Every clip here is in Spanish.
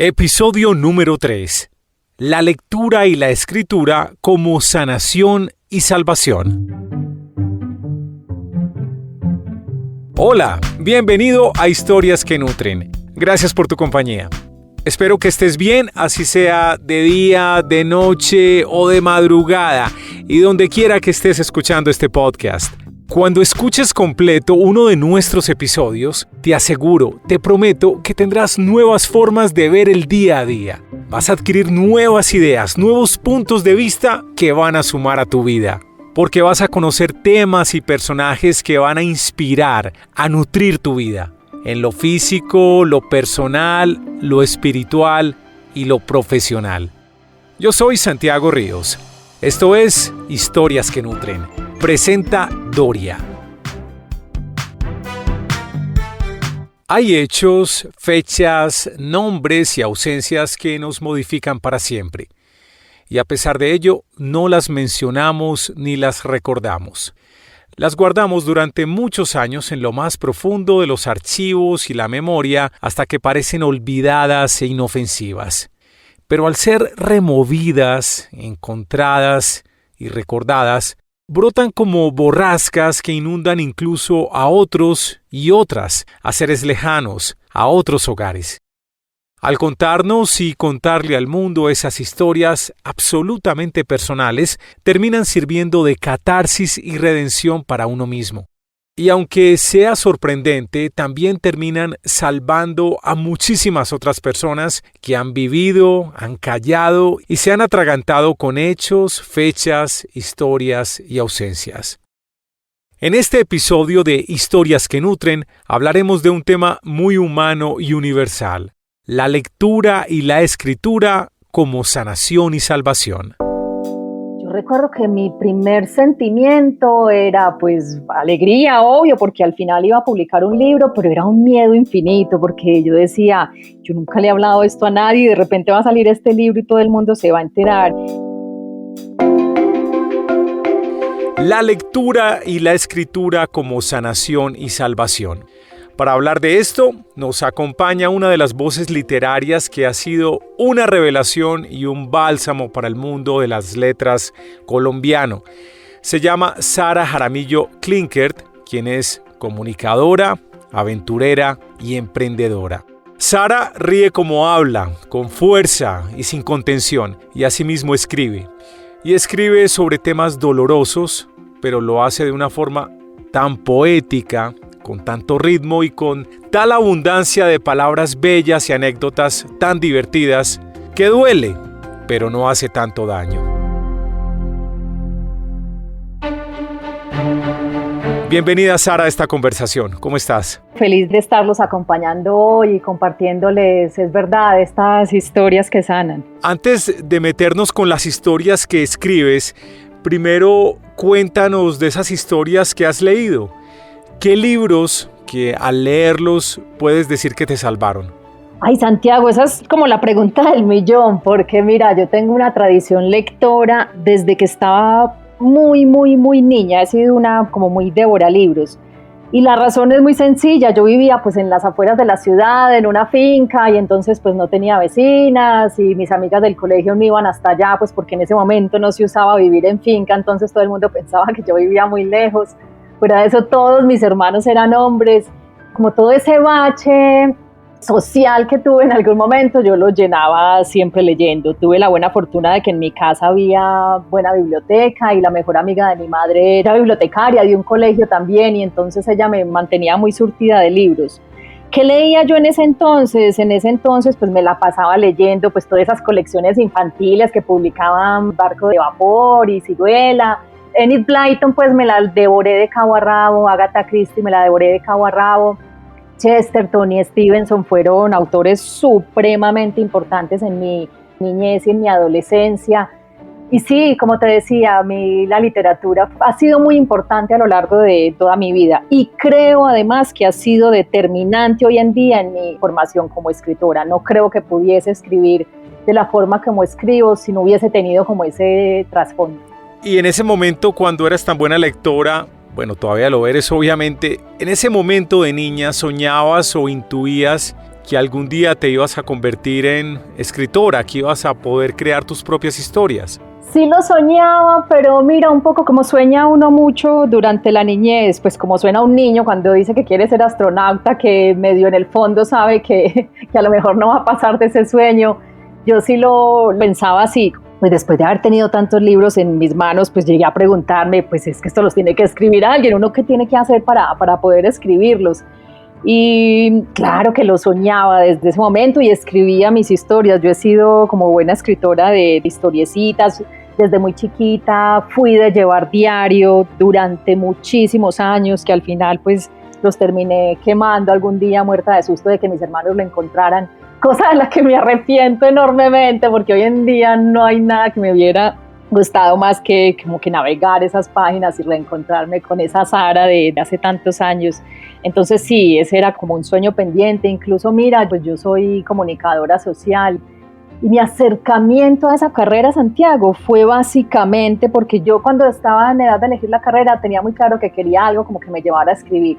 Episodio número 3. La lectura y la escritura como sanación y salvación. Hola, bienvenido a Historias que Nutren. Gracias por tu compañía. Espero que estés bien, así sea de día, de noche o de madrugada, y donde quiera que estés escuchando este podcast. Cuando escuches completo uno de nuestros episodios, te aseguro, te prometo que tendrás nuevas formas de ver el día a día. Vas a adquirir nuevas ideas, nuevos puntos de vista que van a sumar a tu vida. Porque vas a conocer temas y personajes que van a inspirar, a nutrir tu vida. En lo físico, lo personal, lo espiritual y lo profesional. Yo soy Santiago Ríos. Esto es Historias que Nutren. Presenta Doria. Hay hechos, fechas, nombres y ausencias que nos modifican para siempre. Y a pesar de ello, no las mencionamos ni las recordamos. Las guardamos durante muchos años en lo más profundo de los archivos y la memoria hasta que parecen olvidadas e inofensivas. Pero al ser removidas, encontradas y recordadas, brotan como borrascas que inundan incluso a otros y otras, a seres lejanos, a otros hogares. Al contarnos y contarle al mundo esas historias absolutamente personales, terminan sirviendo de catarsis y redención para uno mismo. Y aunque sea sorprendente, también terminan salvando a muchísimas otras personas que han vivido, han callado y se han atragantado con hechos, fechas, historias y ausencias. En este episodio de Historias que Nutren hablaremos de un tema muy humano y universal: la lectura y la escritura como sanación y salvación. Yo recuerdo que mi primer sentimiento era pues alegría, obvio, porque al final iba a publicar un libro, pero era un miedo infinito porque yo decía, yo nunca le he hablado esto a nadie y de repente va a salir este libro y todo el mundo se va a enterar. La lectura y la escritura como sanación y salvación. Para hablar de esto, nos acompaña una de las voces literarias que ha sido una revelación y un bálsamo para el mundo de las letras colombiano. Se llama Sara Jaramillo Klinkert, quien es comunicadora, aventurera y emprendedora. Sara ríe como habla, con fuerza y sin contención, y asimismo escribe. Y escribe sobre temas dolorosos, pero lo hace de una forma tan poética, con tanto ritmo y con tal abundancia de palabras bellas y anécdotas tan divertidas, que duele, pero no hace tanto daño. Bienvenida, Sara, a esta conversación. ¿Cómo estás? Feliz de estarlos acompañando hoy y compartiéndoles, es verdad, estas historias que sanan. Antes de meternos con las historias que escribes, primero cuéntanos de esas historias que has leído. ¿Qué libros que al leerlos puedes decir que te salvaron? Ay, Santiago, esa es como la pregunta del millón, porque mira, yo tengo una tradición lectora desde que estaba muy niña. He sido una como muy devoralibros. Y la razón es muy sencilla. Yo vivía pues en las afueras de la ciudad, en una finca, y entonces pues no tenía vecinas y mis amigas del colegio no iban hasta allá, pues porque en ese momento no se usaba vivir en finca, entonces todo el mundo pensaba que yo vivía muy lejos. Fuera de eso, todos mis hermanos eran hombres. Como todo ese bache social que tuve en algún momento, yo lo llenaba siempre leyendo. Tuve la buena fortuna de que en mi casa había buena biblioteca y la mejor amiga de mi madre era bibliotecaria de un colegio también, y entonces ella me mantenía muy surtida de libros. ¿Qué leía yo en ese entonces? En ese entonces pues me la pasaba leyendo pues todas esas colecciones infantiles que publicaban Barco de Vapor y Ciruela. Enid Blyton pues me la devoré de cabo a rabo, Agatha Christie me la devoré de cabo a rabo, Chesterton y Stevenson fueron autores supremamente importantes en mi niñez y en mi adolescencia. Y sí, como te decía, a mí la literatura ha sido muy importante a lo largo de toda mi vida y creo además que ha sido determinante hoy en día en mi formación como escritora. No creo que pudiese escribir de la forma como escribo si no hubiese tenido como ese trasfondo. Y en ese momento, cuando eras tan buena lectora, bueno, todavía lo eres obviamente, en ese momento de niña, ¿soñabas o intuías que algún día te ibas a convertir en escritora, que ibas a poder crear tus propias historias. Sí lo soñaba, pero mira, un poco como sueña uno mucho durante la niñez, pues como suena un niño cuando dice que quiere ser astronauta, que medio en el fondo sabe que a lo mejor no va a pasar de ese sueño. Yo sí lo pensaba así. Pues después de haber tenido tantos libros en mis manos, pues llegué a preguntarme, pues es que esto los tiene que escribir alguien, uno qué tiene que hacer para poder escribirlos. Y claro que lo soñaba desde ese momento y escribía mis historias. Yo he sido como buena escritora de historiecitas desde muy chiquita, fui de llevar diario durante muchísimos años que al final pues los terminé quemando algún día muerta de susto de que mis hermanos lo encontraran, cosa de la que me arrepiento enormemente porque hoy en día no hay nada que me hubiera gustado más que como que navegar esas páginas y reencontrarme con esa Sara de hace tantos años. Entonces sí, ese era como un sueño pendiente. Incluso mira, pues yo soy comunicadora social y mi acercamiento a esa carrera, Santiago, fue básicamente porque yo cuando estaba en edad de elegir la carrera tenía muy claro que quería algo como que me llevara a escribir.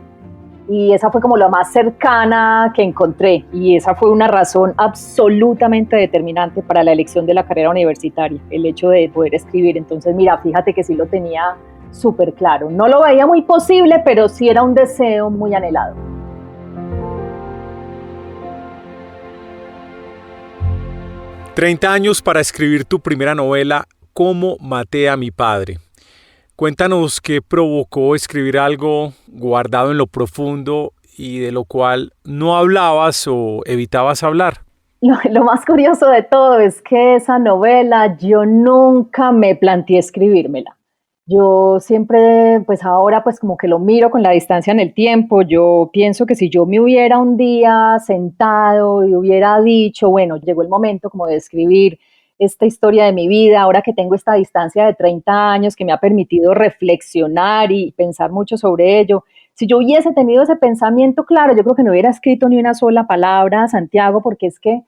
Y esa fue como la más cercana que encontré y esa fue una razón absolutamente determinante para la elección de la carrera universitaria, el hecho de poder escribir. Entonces mira, fíjate que sí lo tenía súper claro. No lo veía muy posible, pero sí era un deseo muy anhelado. «30 años para escribir tu primera novela, ¿Cómo maté a mi padre?». Cuéntanos qué provocó escribir algo guardado en lo profundo y de lo cual no hablabas o evitabas hablar. Lo más curioso de todo es que esa novela yo nunca me planteé escribírmela. Yo siempre, pues ahora pues como que lo miro con la distancia en el tiempo, yo pienso que si yo me hubiera un día sentado y hubiera dicho, bueno, llegó el momento como de escribir esta historia de mi vida, ahora que tengo esta distancia de 30 años que me ha permitido reflexionar y pensar mucho sobre ello, si yo hubiese tenido ese pensamiento claro, yo creo que no hubiera escrito ni una sola palabra, Santiago, porque es que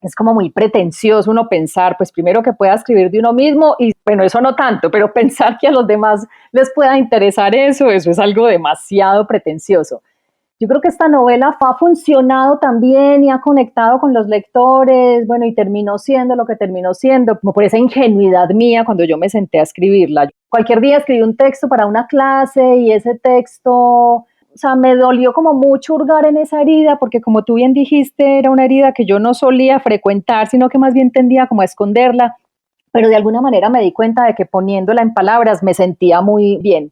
es como muy pretencioso uno pensar, pues primero que pueda escribir de uno mismo y bueno, eso no tanto, pero pensar que a los demás les pueda interesar eso es algo demasiado pretencioso. Yo creo que esta novela ha funcionado también y ha conectado con los lectores, bueno, y terminó siendo lo que terminó siendo, como por esa ingenuidad mía cuando yo me senté a escribirla. Cualquier día escribí un texto para una clase y ese texto, o sea, me dolió como mucho hurgar en esa herida, porque como tú bien dijiste, era una herida que yo no solía frecuentar, sino que más bien tendía como a esconderla, pero de alguna manera me di cuenta de que poniéndola en palabras me sentía muy bien.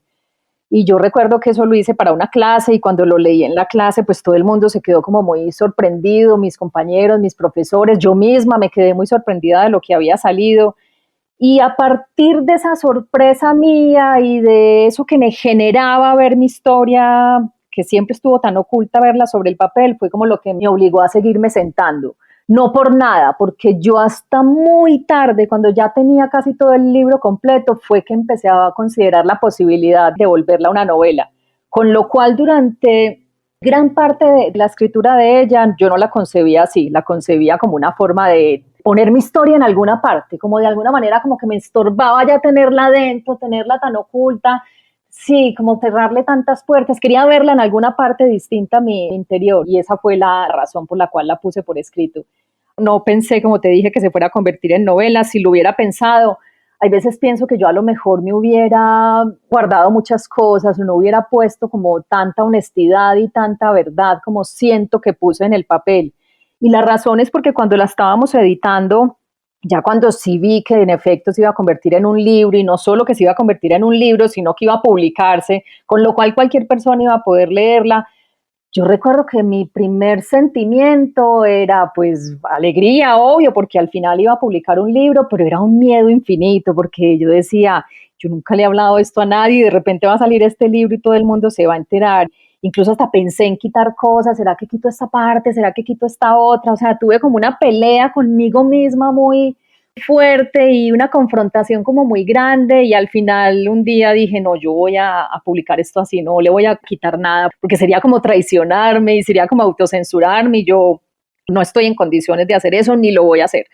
Y yo recuerdo que eso lo hice para una clase y cuando lo leí en la clase, pues todo el mundo se quedó como muy sorprendido, mis compañeros, mis profesores, yo misma me quedé muy sorprendida de lo que había salido. Y a partir de esa sorpresa mía y de eso que me generaba ver mi historia, que siempre estuvo tan oculta verla sobre el papel, fue como lo que me obligó a seguirme sentando. No por nada, porque yo hasta muy tarde, cuando ya tenía casi todo el libro completo, fue que empecé a considerar la posibilidad de volverla una novela. Con lo cual durante gran parte de la escritura de ella, yo no la concebía así, la concebía como una forma de poner mi historia en alguna parte, como de alguna manera como que me estorbaba ya tenerla adentro, tenerla tan oculta, sí, como cerrarle tantas puertas, quería verla en alguna parte distinta a mi interior y esa fue la razón por la cual la puse por escrito. No pensé, como te dije, que se fuera a convertir en novela, si lo hubiera pensado, hay veces pienso que yo a lo mejor me hubiera guardado muchas cosas, no hubiera puesto como tanta honestidad y tanta verdad como siento que puse en el papel. Y la razón es porque cuando la estábamos editando, ya cuando sí vi que en efecto se iba a convertir en un libro, y no solo que se iba a convertir en un libro, sino que iba a publicarse, con lo cual cualquier persona iba a poder leerla, yo recuerdo que mi primer sentimiento era pues alegría, obvio, porque al final iba a publicar un libro, pero era un miedo infinito, porque yo decía, yo nunca le he hablado esto a nadie y de repente va a salir este libro y todo el mundo se va a enterar. Incluso hasta pensé en quitar cosas, ¿será que quito esta parte? ¿Será que quito esta otra? O sea, tuve como una pelea conmigo misma muy fuerte y una confrontación como muy grande y al final un día dije, no, yo voy a publicar esto así, no le voy a quitar nada, porque sería como traicionarme y sería como autocensurarme y yo no estoy en condiciones de hacer eso ni lo voy a hacer.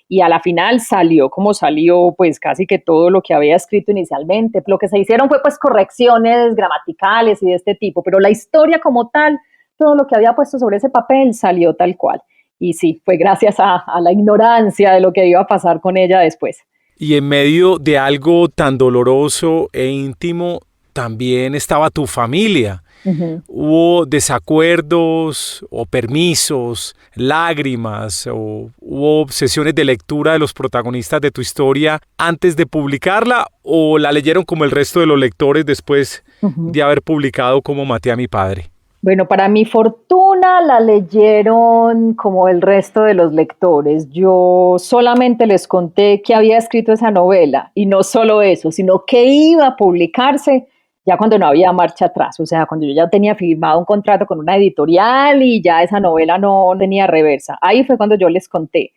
Y a la final salió como salió, pues casi que todo lo que había escrito inicialmente. Lo que se hicieron fue pues correcciones gramaticales y de este tipo, pero la historia como tal todo lo que había puesto sobre ese papel salió tal cual. Y sí, fue gracias a la ignorancia de lo que iba a pasar con ella después. Y en medio de algo tan doloroso e íntimo, también estaba tu familia. Uh-huh. ¿Hubo desacuerdos o permisos, lágrimas o hubo sesiones de lectura de los protagonistas de tu historia antes de publicarla o la leyeron como el resto de los lectores después de haber publicado Cómo maté a mi padre? Bueno, para mi fortuna la leyeron como el resto de los lectores. Yo solamente les conté que había escrito esa novela y no solo eso, sino que iba a publicarse ya cuando no había marcha atrás, o sea, cuando yo ya tenía firmado un contrato con una editorial y ya esa novela no tenía reversa. Ahí fue cuando yo les conté.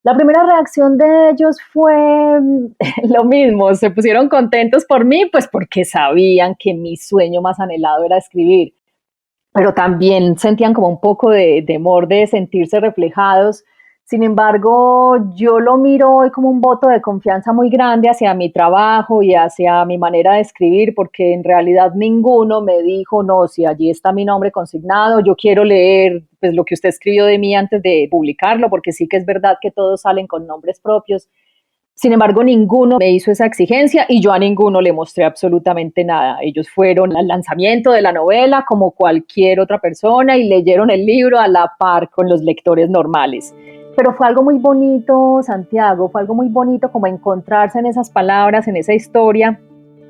La primera reacción de ellos fue lo mismo, se pusieron contentos por mí, pues porque sabían que mi sueño más anhelado era escribir, pero también sentían como un poco de temor de sentirse reflejados. Sin embargo, yo lo miro hoy como un voto de confianza muy grande hacia mi trabajo y hacia mi manera de escribir, porque en realidad ninguno me dijo, no, si allí está mi nombre consignado, yo quiero leer pues, lo que usted escribió de mí antes de publicarlo, porque sí que es verdad que todos salen con nombres propios. Sin embargo, ninguno me hizo esa exigencia y yo a ninguno le mostré absolutamente nada. Ellos fueron al lanzamiento de la novela como cualquier otra persona y leyeron el libro a la par con los lectores normales. Pero fue algo muy bonito, Santiago, fue algo muy bonito como encontrarse en esas palabras, en esa historia,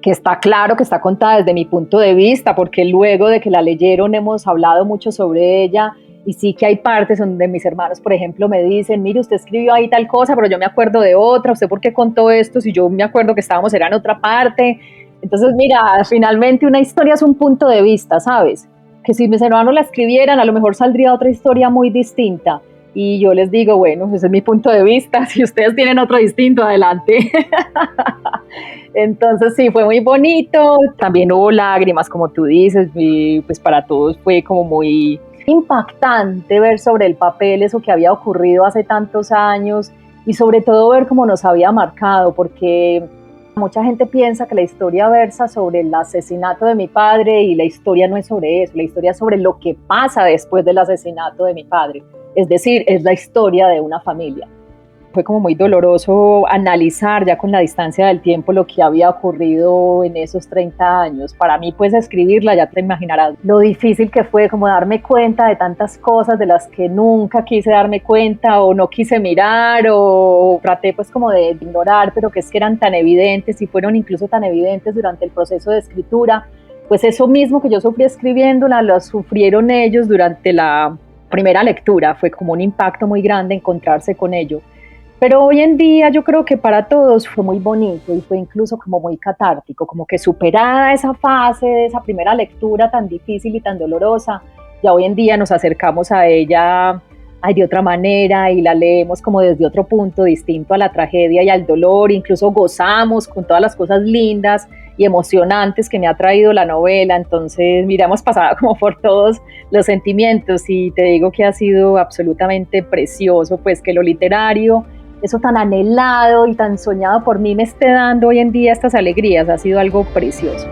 que está claro que está contada desde mi punto de vista, porque luego de que la leyeron hemos hablado mucho sobre ella. Y sí que hay partes donde mis hermanos, por ejemplo, me dicen, mire, usted escribió ahí tal cosa, pero yo me acuerdo de otra, ¿usted por qué contó esto? Si yo me acuerdo que era en otra parte. Entonces, mira, finalmente una historia es un punto de vista, ¿sabes? Que si mis hermanos la escribieran, a lo mejor saldría otra historia muy distinta. Y yo les digo, bueno, ese es mi punto de vista, si ustedes tienen otro distinto, adelante. Entonces sí, fue muy bonito, también hubo lágrimas, como tú dices, y pues para todos fue como muy impactante ver sobre el papel eso que había ocurrido hace tantos años y sobre todo ver cómo nos había marcado, porque mucha gente piensa que la historia versa sobre el asesinato de mi padre y la historia no es sobre eso, la historia es sobre lo que pasa después del asesinato de mi padre, es decir, es la historia de una familia. Fue como muy doloroso analizar ya con la distancia del tiempo lo que había ocurrido en esos 30 años. Para mí, pues escribirla, ya te imaginarás lo difícil que fue como darme cuenta de tantas cosas de las que nunca quise darme cuenta o no quise mirar o traté pues como de ignorar, pero que es que eran tan evidentes y fueron incluso tan evidentes durante el proceso de escritura. Pues eso mismo que yo sufrí escribiéndola, lo sufrieron ellos durante la primera lectura. Fue como un impacto muy grande encontrarse con ello. Pero hoy en día yo creo que para todos fue muy bonito y fue incluso como muy catártico, como que superada esa fase de esa primera lectura tan difícil y tan dolorosa, ya hoy en día nos acercamos a ella de otra manera y la leemos como desde otro punto distinto a la tragedia y al dolor, incluso gozamos con todas las cosas lindas y emocionantes que me ha traído la novela. Entonces, mira, hemos pasado como por todos los sentimientos y te digo que ha sido absolutamente precioso, pues que lo literario, eso tan anhelado y tan soñado por mí, me esté dando hoy en día estas alegrías, ha sido algo precioso.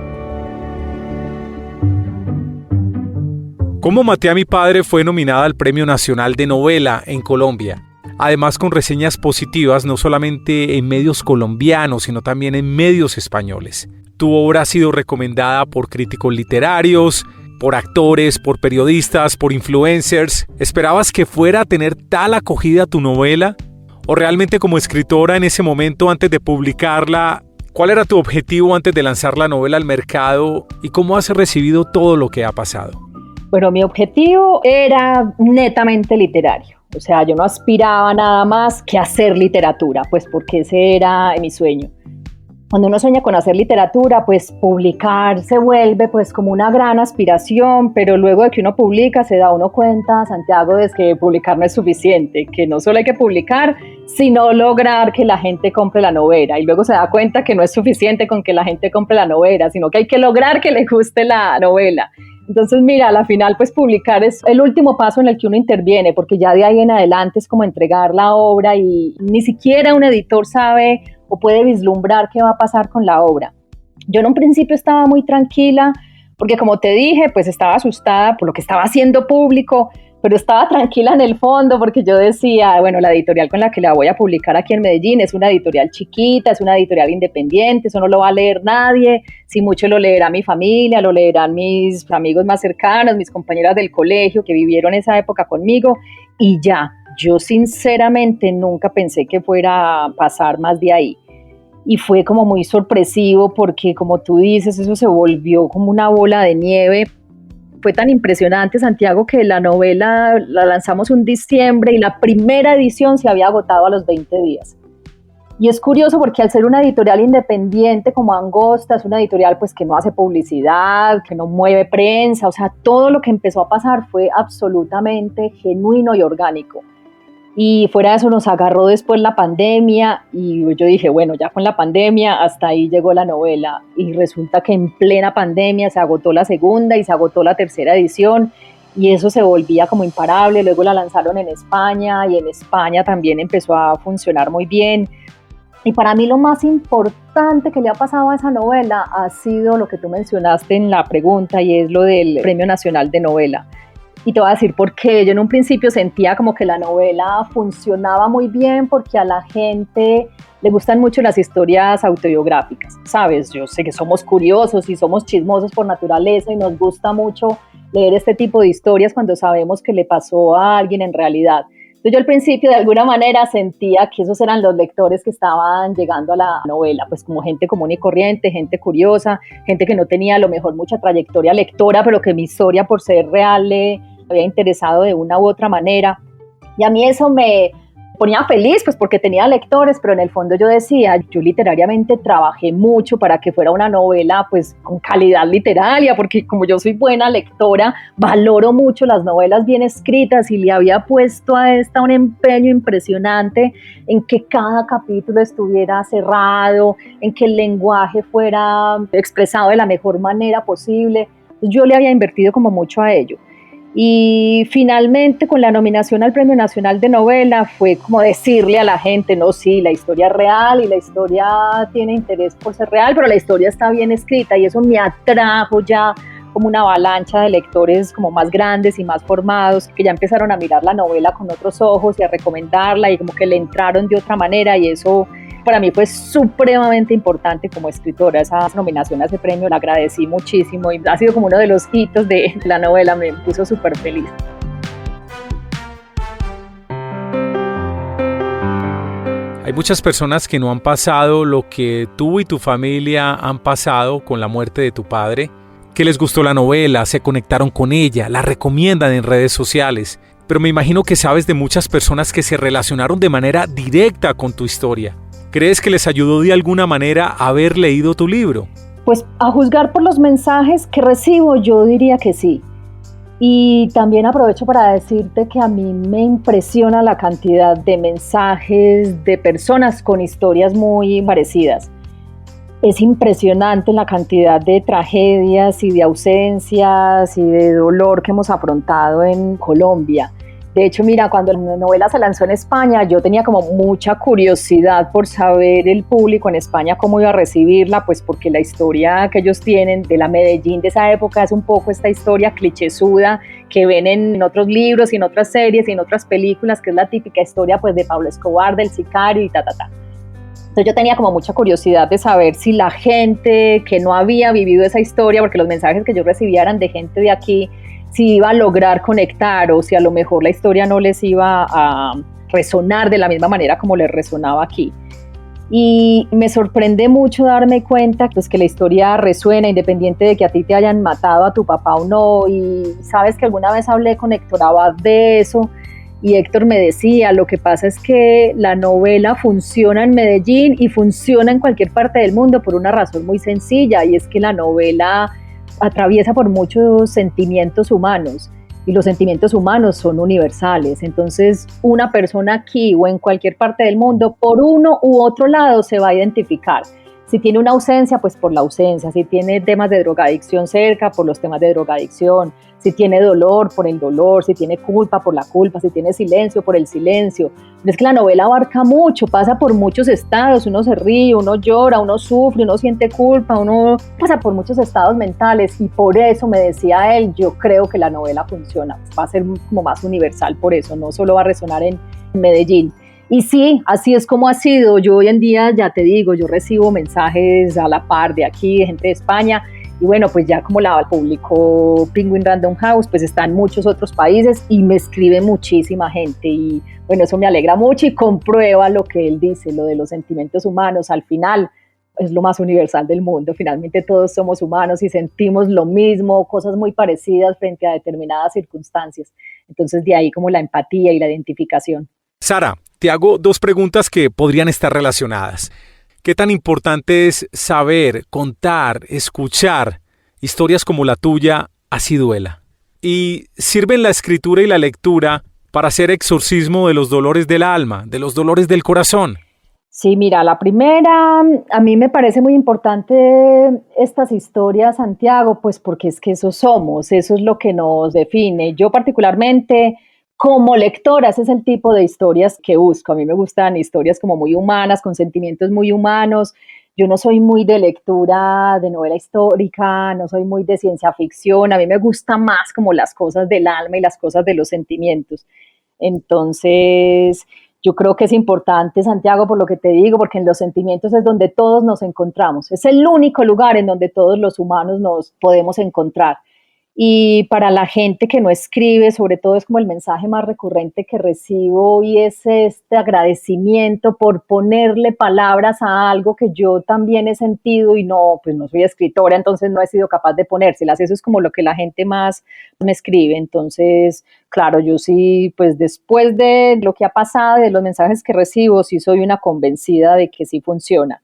Cómo maté a mi padre fue nominada al Premio Nacional de Novela en Colombia. Además, con reseñas positivas no solamente en medios colombianos, sino también en medios españoles. Tu obra ha sido recomendada por críticos literarios, por actores, por periodistas, por influencers. ¿Esperabas que fuera a tener tal acogida tu novela? ¿O realmente como escritora en ese momento antes de publicarla, cuál era tu objetivo antes de lanzar la novela al mercado y cómo has recibido todo lo que ha pasado? Bueno, mi objetivo era netamente literario. O sea, yo no aspiraba nada más que a hacer literatura, pues porque ese era mi sueño. Cuando uno sueña con hacer literatura, pues publicar se vuelve pues como una gran aspiración, pero luego de que uno publica se da uno cuenta, Santiago, es que publicar no es suficiente, que no solo hay que publicar, sino lograr que la gente compre la novela. Y luego se da cuenta que no es suficiente con que la gente compre la novela, sino que hay que lograr que le guste la novela. Entonces, mira, a la final, pues publicar es el último paso en el que uno interviene, porque ya de ahí en adelante es como entregar la obra y ni siquiera un editor sabe o puede vislumbrar qué va a pasar con la obra. Yo en un principio estaba muy tranquila porque como te dije, pues estaba asustada por lo que estaba haciendo público, pero estaba tranquila en el fondo porque yo decía, bueno, la editorial con la que la voy a publicar aquí en Medellín es una editorial chiquita, es una editorial independiente, eso no lo va a leer nadie, si mucho lo leerá mi familia, lo leerán mis amigos más cercanos, mis compañeras del colegio que vivieron esa época conmigo y ya, yo sinceramente nunca pensé que fuera a pasar más de ahí. Y fue como muy sorpresivo porque, como tú dices, eso se volvió como una bola de nieve. Fue tan impresionante, Santiago, que la novela la lanzamos un diciembre y la primera edición se había agotado a los 20 días. Y es curioso porque al ser una editorial independiente como Angosta, es una editorial pues que no hace publicidad, que no mueve prensa, o sea, todo lo que empezó a pasar fue absolutamente genuino y orgánico. Y fuera de eso nos agarró después la pandemia y yo dije, bueno, ya con la pandemia hasta ahí llegó la novela y resulta que en plena pandemia se agotó la segunda y se agotó la tercera edición y eso se volvía como imparable, luego la lanzaron en España y en España también empezó a funcionar muy bien. Y para mí lo más importante que le ha pasado a esa novela ha sido lo que tú mencionaste en la pregunta y es lo del Premio Nacional de Novela. Y te voy a decir por qué. Yo en un principio sentía como que la novela funcionaba muy bien porque a la gente le gustan mucho las historias autobiográficas, ¿sabes? Yo sé que somos curiosos y somos chismosos por naturaleza y nos gusta mucho leer este tipo de historias cuando sabemos que le pasó a alguien en realidad. Entonces yo al principio de alguna manera sentía que esos eran los lectores que estaban llegando a la novela, pues como gente común y corriente, gente curiosa, gente que no tenía a lo mejor mucha trayectoria lectora, pero que mi historia por ser real le había interesado de una u otra manera. Y a mí eso me ponía feliz, pues porque tenía lectores, pero en el fondo yo decía, yo literariamente trabajé mucho para que fuera una novela pues con calidad literaria, porque como yo soy buena lectora, valoro mucho las novelas bien escritas y le había puesto a esta un empeño impresionante en que cada capítulo estuviera cerrado, en que el lenguaje fuera expresado de la mejor manera posible. Yo le había invertido como mucho a ello. Y finalmente con la nominación al Premio Nacional de Novela fue como decirle a la gente, no, sí, la historia es real y la historia tiene interés por ser real, pero la historia está bien escrita y eso me atrajo ya como una avalancha de lectores como más grandes y más formados que ya empezaron a mirar la novela con otros ojos y a recomendarla y como que le entraron de otra manera y eso para mí fue supremamente importante como escritora. Esa nominación a ese premio la agradecí muchísimo y ha sido como uno de los hitos de la novela, me puso súper feliz. Hay muchas personas que no han pasado lo que tú y tu familia han pasado con la muerte de tu padre, que les gustó la novela, se conectaron con ella, la recomiendan en redes sociales, pero me imagino que sabes de muchas personas que se relacionaron de manera directa con tu historia. ¿Crees que les ayudó de alguna manera haber leído tu libro? Pues a juzgar por los mensajes que recibo, yo diría que sí. Y también aprovecho para decirte que a mí me impresiona la cantidad de mensajes de personas con historias muy parecidas. Es impresionante la cantidad de tragedias y de ausencias y de dolor que hemos afrontado en Colombia. De hecho, mira, cuando la novela se lanzó en España, yo tenía como mucha curiosidad por saber el público en España cómo iba a recibirla, pues porque la historia que ellos tienen de la Medellín de esa época es un poco esta historia clichésuda que ven en otros libros y en otras series y en otras películas, que es la típica historia pues de Pablo Escobar, del sicario y ta. Entonces yo tenía como mucha curiosidad de saber si la gente que no había vivido esa historia, porque los mensajes que yo recibía eran de gente de aquí, si iba a lograr conectar o si a lo mejor la historia no les iba a resonar de la misma manera como les resonaba aquí. Y me sorprende mucho darme cuenta pues, que la historia resuena independiente de que a ti te hayan matado a tu papá o no. Y sabes que alguna vez hablé con Héctor Abad de eso y Héctor me decía, lo que pasa es que la novela funciona en Medellín y funciona en cualquier parte del mundo por una razón muy sencilla y es que la novela atraviesa por muchos sentimientos humanos y los sentimientos humanos son universales. Entonces, una persona aquí o en cualquier parte del mundo, por uno u otro lado, se va a identificar. Si tiene una ausencia, pues por la ausencia. Si tiene temas de drogadicción cerca, por los temas de drogadicción. Si tiene dolor, por el dolor. Si tiene culpa, por la culpa. Si tiene silencio, por el silencio. Es que la novela abarca mucho, pasa por muchos estados. Uno se ríe, uno llora, uno sufre, uno siente culpa, uno pasa por muchos estados mentales. Y por eso me decía él, yo creo que la novela funciona. Va a ser como más universal por eso, no solo va a resonar en Medellín. Y sí, así es como ha sido. Yo hoy en día, ya te digo, yo recibo mensajes a la par de aquí, de gente de España, y bueno, pues ya como la publicó Penguin Random House, pues está en muchos otros países y me escribe muchísima gente y bueno, eso me alegra mucho y comprueba lo que él dice, lo de los sentimientos humanos. Al final es lo más universal del mundo, finalmente todos somos humanos y sentimos lo mismo, cosas muy parecidas frente a determinadas circunstancias. Entonces de ahí como la empatía y la identificación. Sara, te hago 2 preguntas que podrían estar relacionadas. ¿Qué tan importante es saber, contar, escuchar historias como la tuya, así duela? ¿Y sirven la escritura y la lectura para hacer exorcismo de los dolores del alma, de los dolores del corazón? Sí, mira, la primera, a mí me parece muy importante estas historias, Santiago, pues porque es que eso somos, eso es lo que nos define. Yo particularmente, como lectora, ese es el tipo de historias que busco. A mí me gustan historias como muy humanas, con sentimientos muy humanos. Yo no soy muy de lectura de novela histórica, no soy muy de ciencia ficción. A mí me gusta más como las cosas del alma y las cosas de los sentimientos. Entonces, yo creo que es importante, Santiago, por lo que te digo, porque en los sentimientos es donde todos nos encontramos. Es el único lugar en donde todos los humanos nos podemos encontrar. Y para la gente que no escribe, sobre todo es como el mensaje más recurrente que recibo y es este agradecimiento por ponerle palabras a algo que yo también he sentido y no, pues no soy escritora, entonces no he sido capaz de ponérselas. Eso es como lo que la gente más me escribe. Entonces, claro, yo sí, pues después de lo que ha pasado y de los mensajes que recibo, sí soy una convencida de que sí funciona.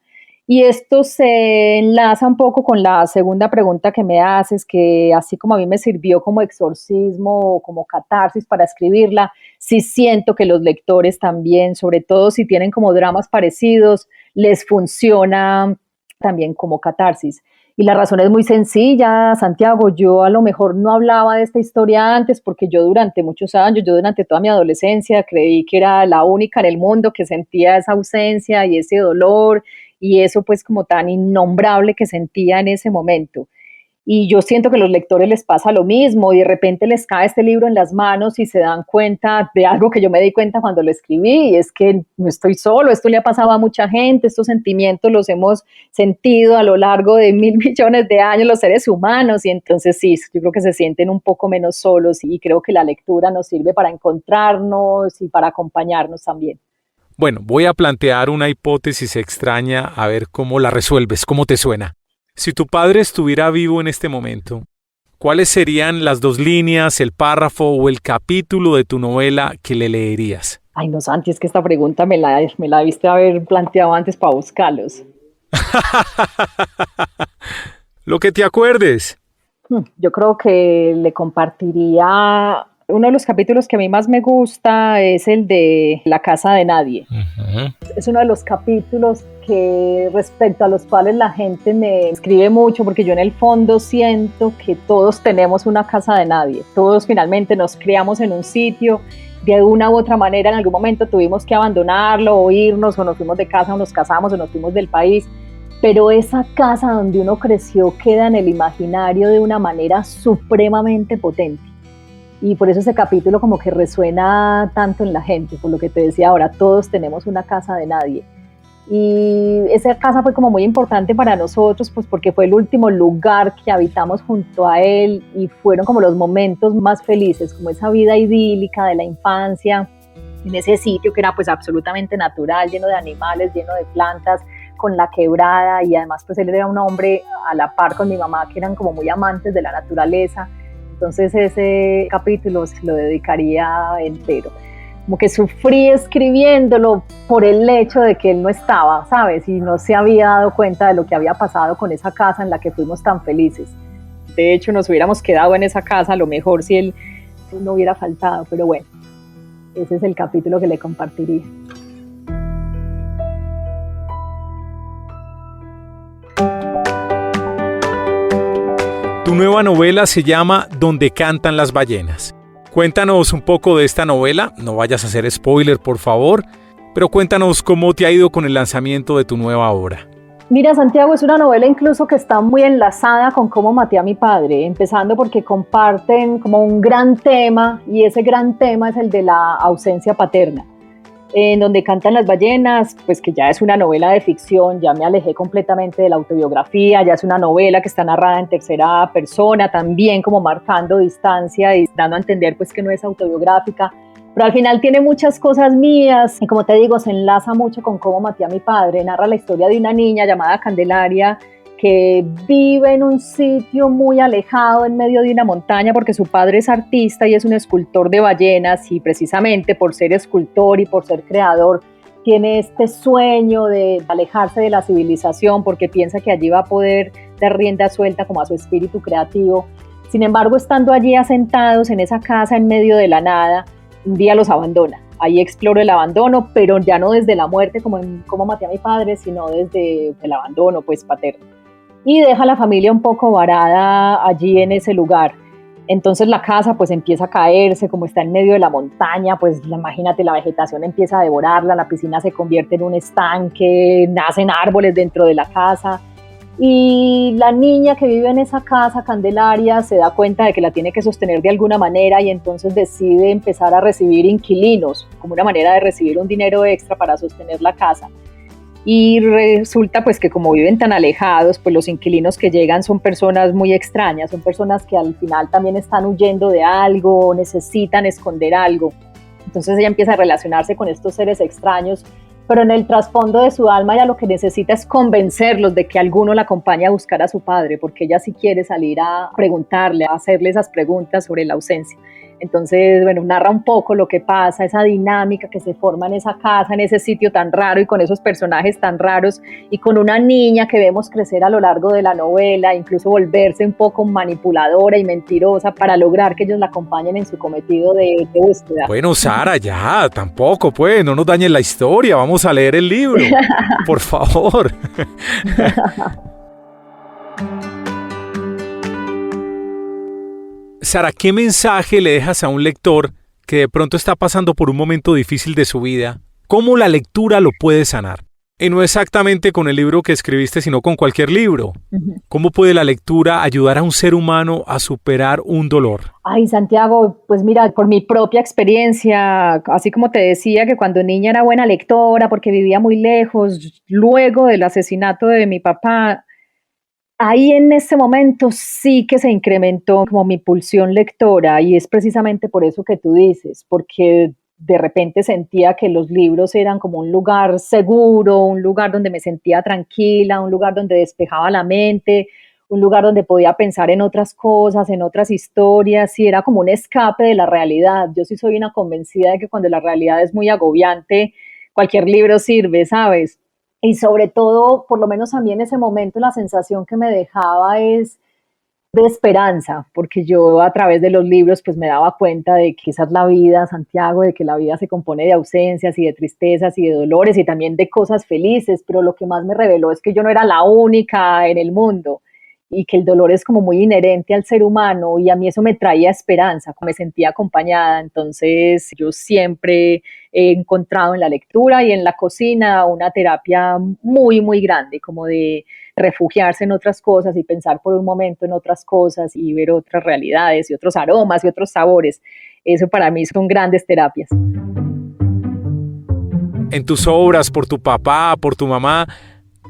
Y esto se enlaza un poco con la segunda pregunta que me haces, que así como a mí me sirvió como exorcismo o como catarsis para escribirla, sí siento que los lectores también, sobre todo si tienen como dramas parecidos, les funciona también como catarsis. Y la razón es muy sencilla, Santiago, yo a lo mejor no hablaba de esta historia antes porque yo durante muchos años, yo durante toda mi adolescencia creí que era la única en el mundo que sentía esa ausencia y ese dolor y eso pues como tan innombrable que sentía en ese momento. Y yo siento que a los lectores les pasa lo mismo y de repente les cae este libro en las manos y se dan cuenta de algo que yo me di cuenta cuando lo escribí y es que no estoy solo, esto le ha pasado a mucha gente, estos sentimientos los hemos sentido a lo largo de 1.000 millones de años los seres humanos y entonces sí, yo creo que se sienten un poco menos solos y creo que la lectura nos sirve para encontrarnos y para acompañarnos también. Bueno, voy a plantear una hipótesis extraña a ver cómo la resuelves, cómo te suena. Si tu padre estuviera vivo en este momento, ¿cuáles serían las 2 líneas, el párrafo o el capítulo de tu novela que le leerías? Ay, no, Santi, es que esta pregunta me la viste haber planteado antes para buscarlos. Lo que te acuerdes. Yo creo que le compartiría. Uno de los capítulos que a mí más me gusta es el de La casa de nadie. Uh-huh. Es uno de los capítulos que respecto a los cuales la gente me escribe mucho porque yo en el fondo siento que todos tenemos una casa de nadie. Todos finalmente nos criamos en un sitio, de una u otra manera en algún momento tuvimos que abandonarlo o irnos o nos fuimos de casa o nos casamos o nos fuimos del país. Pero esa casa donde uno creció queda en el imaginario de una manera supremamente potente. Y por eso ese capítulo como que resuena tanto en la gente, por lo que te decía ahora, todos tenemos una casa de nadie. Y esa casa fue como muy importante para nosotros, pues porque fue el último lugar que habitamos junto a él y fueron como los momentos más felices, como esa vida idílica de la infancia, en ese sitio que era pues absolutamente natural, lleno de animales, lleno de plantas, con la quebrada y además pues él era un hombre a la par con mi mamá que eran como muy amantes de la naturaleza. Entonces ese capítulo se lo dedicaría entero. Como que sufrí escribiéndolo por el hecho de que él no estaba, ¿sabes? Y no se había dado cuenta de lo que había pasado con esa casa en la que fuimos tan felices. De hecho, nos hubiéramos quedado en esa casa a lo mejor si él no hubiera faltado, pero bueno, ese es el capítulo que le compartiría. Tu nueva novela se llama Donde cantan las ballenas. Cuéntanos un poco de esta novela, no vayas a hacer spoiler por favor, pero cuéntanos cómo te ha ido con el lanzamiento de tu nueva obra. Mira, Santiago, es una novela incluso que está muy enlazada con cómo maté a mi padre, empezando porque comparten como un gran tema, y ese gran tema es el de la ausencia paterna. En Donde cantan las ballenas, pues que ya es una novela de ficción, ya me alejé completamente de la autobiografía, ya es una novela que está narrada en tercera persona, también como marcando distancia y dando a entender pues que no es autobiográfica, pero al final tiene muchas cosas mías y como te digo, se enlaza mucho con cómo maté a mi padre. Narra la historia de una niña llamada Candelaria que vive en un sitio muy alejado en medio de una montaña porque su padre es artista y es un escultor de ballenas, y precisamente por ser escultor y por ser creador tiene este sueño de alejarse de la civilización porque piensa que allí va a poder dar rienda suelta como a su espíritu creativo. Sin embargo, estando allí asentados en esa casa en medio de la nada, un día los abandona. Ahí exploro el abandono, pero ya no desde la muerte como en Cómo maté a mi padre, sino desde el abandono pues paterno. Y deja a la familia un poco varada allí en ese lugar. Entonces la casa pues empieza a caerse, como está en medio de la montaña, pues imagínate, la vegetación empieza a devorarla, la piscina se convierte en un estanque, nacen árboles dentro de la casa. Y la niña que vive en esa casa, Candelaria, se da cuenta de que la tiene que sostener de alguna manera y entonces decide empezar a recibir inquilinos, como una manera de recibir un dinero extra para sostener la casa. Y resulta pues que como viven tan alejados, pues los inquilinos que llegan son personas muy extrañas, son personas que al final también están huyendo de algo, necesitan esconder algo. Entonces ella empieza a relacionarse con estos seres extraños, pero en el trasfondo de su alma ella lo que necesita es convencerlos de que alguno la acompañe a buscar a su padre, porque ella sí quiere salir a preguntarle, a hacerle esas preguntas sobre la ausencia. Entonces, bueno, narra un poco lo que pasa, esa dinámica que se forma en esa casa, en ese sitio tan raro y con esos personajes tan raros y con una niña que vemos crecer a lo largo de la novela, incluso volverse un poco manipuladora y mentirosa para lograr que ellos la acompañen en su cometido de búsqueda. Bueno, Sara, ya, tampoco, pues, no nos dañes la historia, vamos a leer el libro, por favor. Sara, ¿qué mensaje le dejas a un lector que de pronto está pasando por un momento difícil de su vida? ¿Cómo la lectura lo puede sanar? Y no exactamente con el libro que escribiste, sino con cualquier libro. ¿Cómo puede la lectura ayudar a un ser humano a superar un dolor? Ay, Santiago, pues mira, por mi propia experiencia, así como te decía que cuando niña era buena lectora porque vivía muy lejos, luego del asesinato de mi papá, ahí en ese momento sí que se incrementó como mi pulsión lectora, y es precisamente por eso que tú dices, porque de repente sentía que los libros eran como un lugar seguro, un lugar donde me sentía tranquila, un lugar donde despejaba la mente, un lugar donde podía pensar en otras cosas, en otras historias, y era como un escape de la realidad. Yo sí soy una convencida de que cuando la realidad es muy agobiante, cualquier libro sirve, ¿sabes? Y sobre todo, por lo menos a mí en ese momento, la sensación que me dejaba es de esperanza, porque yo a través de los libros pues me daba cuenta de que esa es la vida, Santiago, de que la vida se compone de ausencias y de tristezas y de dolores y también de cosas felices, pero lo que más me reveló es que yo no era la única en el mundo y que el dolor es como muy inherente al ser humano, y a mí eso me traía esperanza, me sentía acompañada. Entonces yo siempre he encontrado en la lectura y en la cocina una terapia muy, muy grande, como de refugiarse en otras cosas y pensar por un momento en otras cosas y ver otras realidades y otros aromas y otros sabores. Eso para mí son grandes terapias. En tus obras, por tu papá, por tu mamá,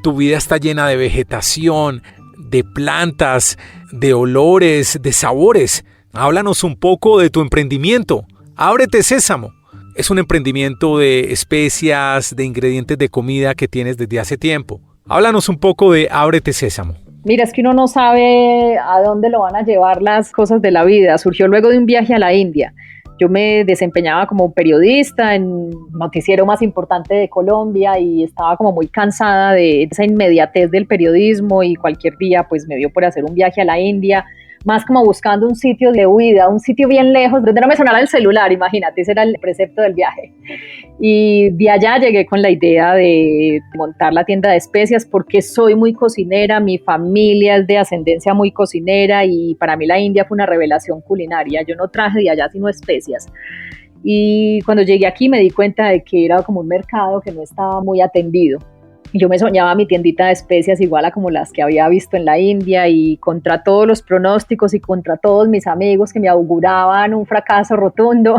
tu vida está llena de vegetación, de plantas, de olores, de sabores. Háblanos un poco de tu emprendimiento. Ábrete Sésamo. Es un emprendimiento de especias, de ingredientes de comida que tienes desde hace tiempo. Háblanos un poco de Ábrete Sésamo. Mira, es que uno no sabe a dónde lo van a llevar las cosas de la vida. Surgió luego de un viaje a la India. Yo me desempeñaba como periodista en el noticiero más importante de Colombia y estaba como muy cansada de esa inmediatez del periodismo, y cualquier día pues me dio por hacer un viaje a la India más como buscando un sitio de huida, un sitio bien lejos, donde no me sonara el celular, imagínate, ese era el precepto del viaje. Y de allá llegué con la idea de montar la tienda de especias porque soy muy cocinera, mi familia es de ascendencia muy cocinera y para mí la India fue una revelación culinaria. Yo no traje de allá sino especias. Y cuando llegué aquí me di cuenta de que era como un mercado que no estaba muy atendido. Yo me soñaba mi tiendita de especias igual a como las que había visto en la India y contra todos los pronósticos y contra todos mis amigos que me auguraban un fracaso rotundo,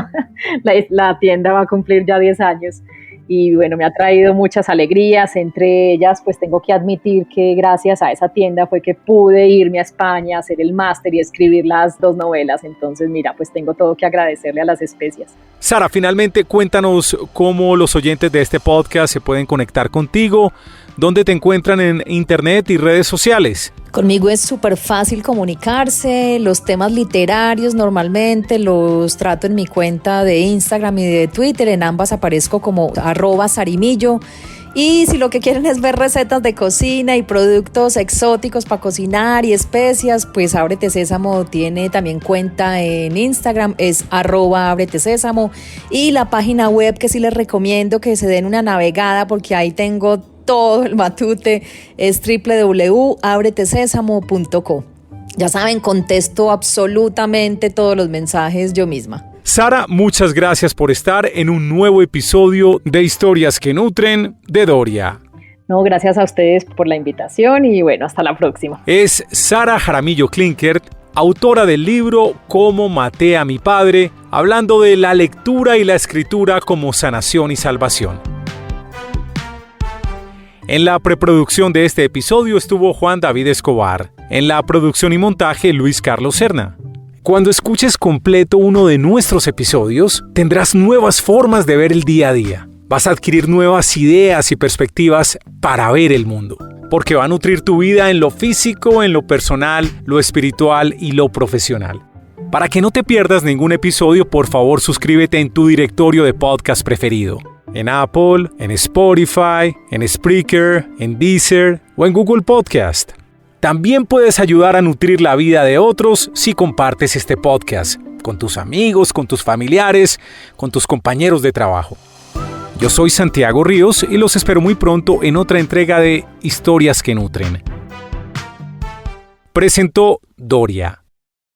la tienda va a cumplir ya 10 años. Y bueno, me ha traído muchas alegrías, entre ellas pues tengo que admitir que gracias a esa tienda fue que pude irme a España a hacer el máster y escribir las 2 novelas, entonces mira, pues tengo todo que agradecerle a las especias. Sara, finalmente cuéntanos cómo los oyentes de este podcast se pueden conectar contigo, dónde te encuentran en internet y redes sociales. Conmigo es súper fácil comunicarse, los temas literarios normalmente los trato en mi cuenta de Instagram y de Twitter, en ambas aparezco como @sarimillo. Y si lo que quieren es ver recetas de cocina y productos exóticos para cocinar y especias, pues Ábrete Sésamo tiene también cuenta en Instagram, es @abretesésamo, y la página web que sí les recomiendo que se den una navegada porque ahí tengo todo el matute, es www.abretesesamo.co. Ya saben, contesto absolutamente todos los mensajes yo misma. Sara, muchas gracias por estar en un nuevo episodio de Historias que Nutren de Doria. No, gracias a ustedes por la invitación y bueno, hasta la próxima. Es Sara Jaramillo Klinkert, autora del libro Cómo maté a mi padre, hablando de la lectura y la escritura como sanación y salvación. En la preproducción de este episodio estuvo Juan David Escobar. En la producción y montaje, Luis Carlos Serna. Cuando escuches completo uno de nuestros episodios, tendrás nuevas formas de ver el día a día. Vas a adquirir nuevas ideas y perspectivas para ver el mundo, porque va a nutrir tu vida en lo físico, en lo personal, lo espiritual y lo profesional. Para que no te pierdas ningún episodio, por favor suscríbete en tu directorio de podcast preferido. En Apple, en Spotify, en Spreaker, en Deezer o en Google Podcast. También puedes ayudar a nutrir la vida de otros si compartes este podcast con tus amigos, con tus familiares, con tus compañeros de trabajo. Yo soy Santiago Ríos y los espero muy pronto en otra entrega de Historias que Nutren. Presentó Doria.